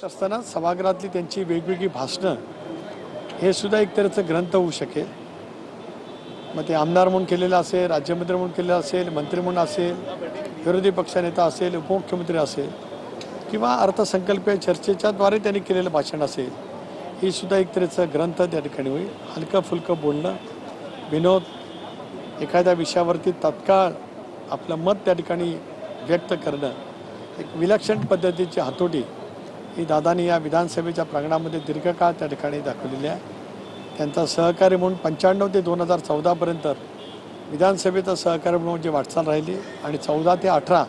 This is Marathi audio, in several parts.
असताना सभागृहातली त्यांची वेगवेगळी भाषणं हे सुद्धा एक तऱ्हेचं ग्रंथ होऊ शकेल। मग ते आमदार म्हणून केलेलं असेल, राज्यमंत्री म्हणून केलेलं असेल, मंत्री म्हणून असेल, विरोधी पक्षनेता असेल, उपमुख्यमंत्री असेल किंवा अर्थसंकल्पीय चर्चेच्याद्वारे त्यांनी केलेलं भाषण असेल, ही सुद्धा एक तऱ्हेचं ग्रंथ त्या ठिकाणी होईल। हलकं फुलकं बोलणं, विनोद, एखाद्या विषयावरती तत्काळ आपलं मत त्या ठिकाणी व्यक्त करणं, एक विलक्षण पद्धतीची हातोटी ही दादांनी या विधानसभेच्या प्रांगणामध्ये दीर्घकाळ त्या ठिकाणी दाखवलेली आहे। त्यांचा सहकारी म्हणून 95 ते 2014पर्यंत विधानसभेचा सहकारी म्हणून जी वाटचाल राहिली आणि 14 ते 18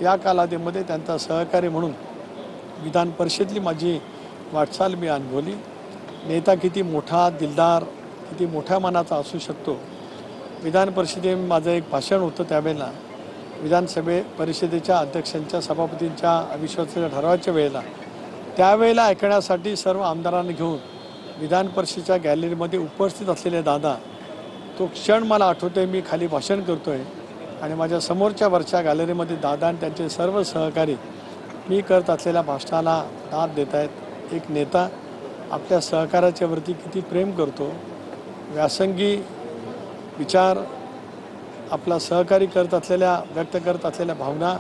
या कालावधीमध्ये त्यांचा सहकारी म्हणून विधान परिषदेतली माझी वाटचाल मी अनुभवली। नेता किती मोठा, दिलदार, किती मोठ्या मनाचा असू शकतो। विधान परिषदेत माझं एक भाषण होतं त्यावेळेला, विधानसभे परिषदेच्या अध्यक्षांच्या सभापतींच्या अविश्वासाच्या ठरावाच्या वेळेला, त्यावेळेला ऐकण्यासाठी सर्व आमदारांना घेऊन विधान परिषदेच्या गॅलरीमध्ये उपस्थित असलेले दादा, तो क्षण मला आठवतोय। मी खाली भाषण करतोय आणि माझ्या समोरच्या वरच्या गॅलरीमध्ये दादा आणि त्यांचे सर्व सहकारी मी करत असलेल्या भाषणाला दाद देत आहेत। एक नेता आपल्या सहकार्याच्या वरती किती प्रेम करतो, व्यासंगी विचार आपला सहकारी करत असलेल्या, व्यक्त करत असलेल्या भावना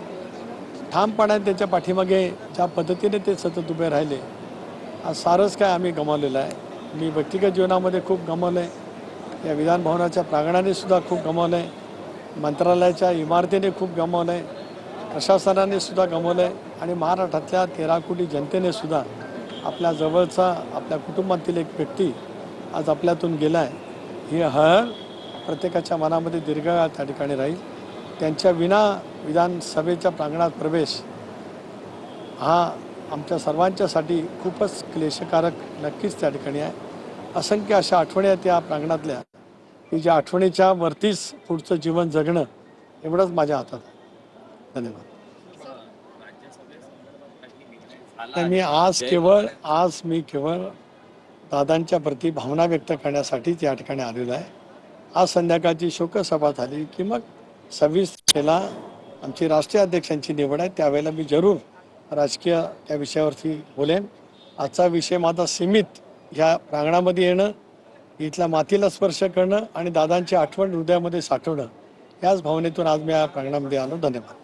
ठामपणाने त्यांच्या पाठीमागे ज्या पद्धतीने ते सतत उभे राहिले, आज सारंच काय आम्ही गमावलेलं आहे। मी व्यक्तिगत जीवनामध्ये खूप गमावलं आहे, या विधानभवनाच्या प्रांगणाने सुद्धा खूप गमावलं आहे, मंत्रालयाच्या इमारतीने खूप गमावलं आहे, प्रशासनाने सुद्धा गमावलं आहे आणि महाराष्ट्रातल्या 13 कोटी जनतेने सुद्धा आपल्या जवळचा, आपल्या कुटुंबातील एक व्यक्ती आज आपल्यातून गेला आहे। ही हळ प्रत्येकाच्या मनामध्ये दीर्घकाळ त्या ठिकाणी राहील। त्यांच्या विना विधानसभेच्या प्रांगणात प्रवेश हा आमच्या सर्वांच्यासाठी खूपच क्लेशकारक नक्कीच त्या ठिकाणी आहे। असंख्य अशा आठवणी आहेत त्या प्रांगणातल्या, की ज्या आठवणीच्या वरतीच पुढचं जीवन जगणं एवढंच माझ्या हातात आहे। धन्यवाद। मी केवळ दादांच्या प्रती भावना व्यक्त करण्यासाठीच या ठिकाणी आलेलो आहे। आज संध्याकाळची शोकसभा झाली की मग 26 तारखेला आमची राष्ट्रीय अध्यक्षांची निवड आहे, त्यावेळेला मी जरूर राजकीय त्या विषयावरती बोलेन। आजचा विषय माझा सीमित ह्या प्रांगणामध्ये येणं, इथल्या मातीला स्पर्श करणं आणि दादांची आठवण हृदयामध्ये साठवणं, याच भावनेतून आज मी या प्रांगणामध्ये आलो। धन्यवाद।